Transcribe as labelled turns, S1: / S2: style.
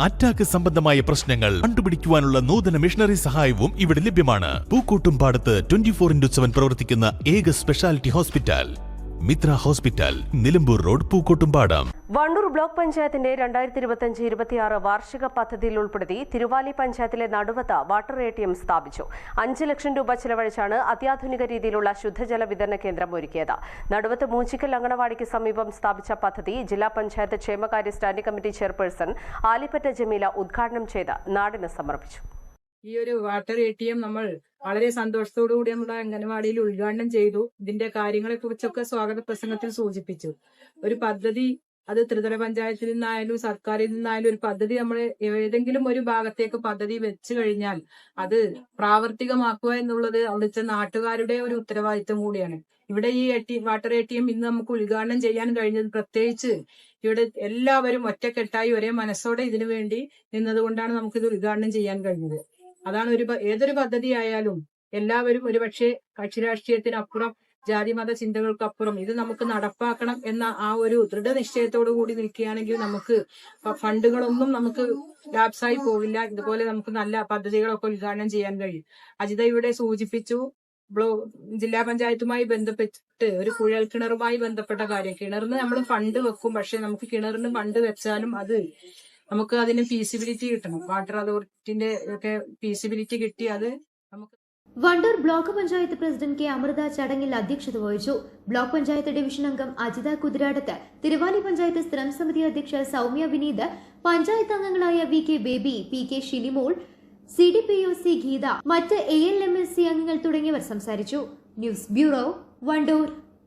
S1: Attack സംബന്ധമായ പ്രശ്നങ്ങൾ കണ്ടുപിടിക്കുവാനുള്ള നൂതന മിഷണറി സഹായവും ഇവിടെ ലഭ്യമാണ്. പൂക്കോട്ടുംപാടത്ത് 24/7 പ്രവർത്തിക്കുന്ന ഏക speciality hospital Mitra hospital, Nilambur road, Pookkottumpadam.
S2: Wandoor block പഞ്ചായത്തിന്റെ 2025-26 വാർഷിക പദ്ധതിയിൽ ഉൾപ്പെടുത്തി തിരുവാലി പഞ്ചായത്തിലെ നടുവത്ത് വാട്ടർ ATM സ്ഥാപിച്ചു. 5 ലക്ഷം രൂപ ചെലവഴിച്ചാണ് അത്യാധുനിക രീതിയിലുള്ള ശുദ്ധജല വിതരണ കേന്ദ്രം ഒരുക്കിയത്. നടുവത്ത് മൂച്ചിക്കൽ അങ്കണവാടിക്ക് സമീപം സ്ഥാപിച്ച പദ്ധതി ജില്ലാ പഞ്ചായത്ത് ക്ഷേമകാര്യ standing committee chairperson Alipatta Jameela ഉദ്ഘാടനം ചെയ്ത് നാടിന് സമർപ്പിച്ചു.
S3: ഈ ഒരു വാട്ടർ ATM നമ്മൾ വളരെ സന്തോഷത്തോടു കൂടി നമ്മുടെ അംഗനവാടിയിൽ ഉദ്ഘാടനം ചെയ്തു. ഇതിന്റെ കാര്യങ്ങളെ കുറിച്ചൊക്കെ സ്വാഗത പ്രസംഗത്തിൽ സൂചിപ്പിച്ചു. ഒരു പദ്ധതി അത് ത്രിതല പഞ്ചായത്തിൽ നിന്നായാലും സർക്കാരിൽ നിന്നായാലും ഒരു പദ്ധതി നമ്മൾ ഏതെങ്കിലും ഒരു ഭാഗത്തേക്ക് പദ്ധതി വെച്ചു കഴിഞ്ഞാൽ അത് പ്രാവർത്തികമാക്കുക എന്നുള്ളത് അവിടുത്തെ നാട്ടുകാരുടെ ഒരു ഉത്തരവാദിത്വം കൂടിയാണ്. ഇവിടെ ഈ വാട്ടർ ATM ഇന്ന് നമുക്ക് ഉദ്ഘാടനം ചെയ്യാൻ കഴിഞ്ഞത് പ്രത്യേകിച്ച് ഇവിടെ എല്ലാവരും ഒറ്റക്കെട്ടായി ഒരേ മനസ്സോടെ ഇതിനു വേണ്ടി നിന്നതുകൊണ്ടാണ് നമുക്കിത് ഉദ്ഘാടനം ചെയ്യാൻ കഴിഞ്ഞത്. അതാണ് ഏതൊരു പദ്ധതി ആയാലും എല്ലാവരും ഒരുപക്ഷെ കക്ഷി രാഷ്ട്രീയത്തിനപ്പുറം ജാതിമത ചിന്തകൾക്കപ്പുറം ഇത് നമുക്ക് നടപ്പാക്കണം എന്ന ആ ഒരു ദൃഢനിശ്ചയത്തോടു കൂടി നിൽക്കുകയാണെങ്കിൽ നമുക്ക് ഫണ്ടുകളൊന്നും നമുക്ക് ലാപ്സായി പോവില്ല. ഇതുപോലെ നമുക്ക് നല്ല പദ്ധതികളൊക്കെ ഉദ്ഘാടനം ചെയ്യാൻ കഴിയും. അജിത ഇവിടെ സൂചിപ്പിച്ചു ജില്ലാ പഞ്ചായത്തുമായി ബന്ധപ്പെട്ട് ഒരു കുഴൽ കിണറുമായി ബന്ധപ്പെട്ട കാര്യം. കിണറിന് നമ്മൾ ഫണ്ട് വെക്കും, പക്ഷെ നമുക്ക് കിണറിന് ഫണ്ട് വെച്ചാലും അത് നമുക്ക് അതിന് ഫീസിബിലിറ്റി കിട്ടണം. വാട്ടർ അതോറിറ്റിന്റെ ഒക്കെ ഫീസിബിലിറ്റി കിട്ടി അത് നമുക്ക്.
S4: Wandoor block panchayat president K Amritha ചടങ്ങിൽ അധ്യക്ഷത വഹിച്ചു. ബ്ലോക്ക് പഞ്ചായത്ത് ഡിവിഷൻ അംഗം അജിത കുതിരാടത്ത്, തിരുവാലി പഞ്ചായത്ത് സ്ഥിരം സമിതി അധ്യക്ഷ സൗമ്യ വിനീത്, പഞ്ചായത്ത് അംഗങ്ങളായ VK Baby, PK Shinimol, CDPOC Geetha, മറ്റ് ALMLC അംഗങ്ങൾ തുടങ്ങിയവർ സംസാരിച്ചു. News bureau, Wandoor.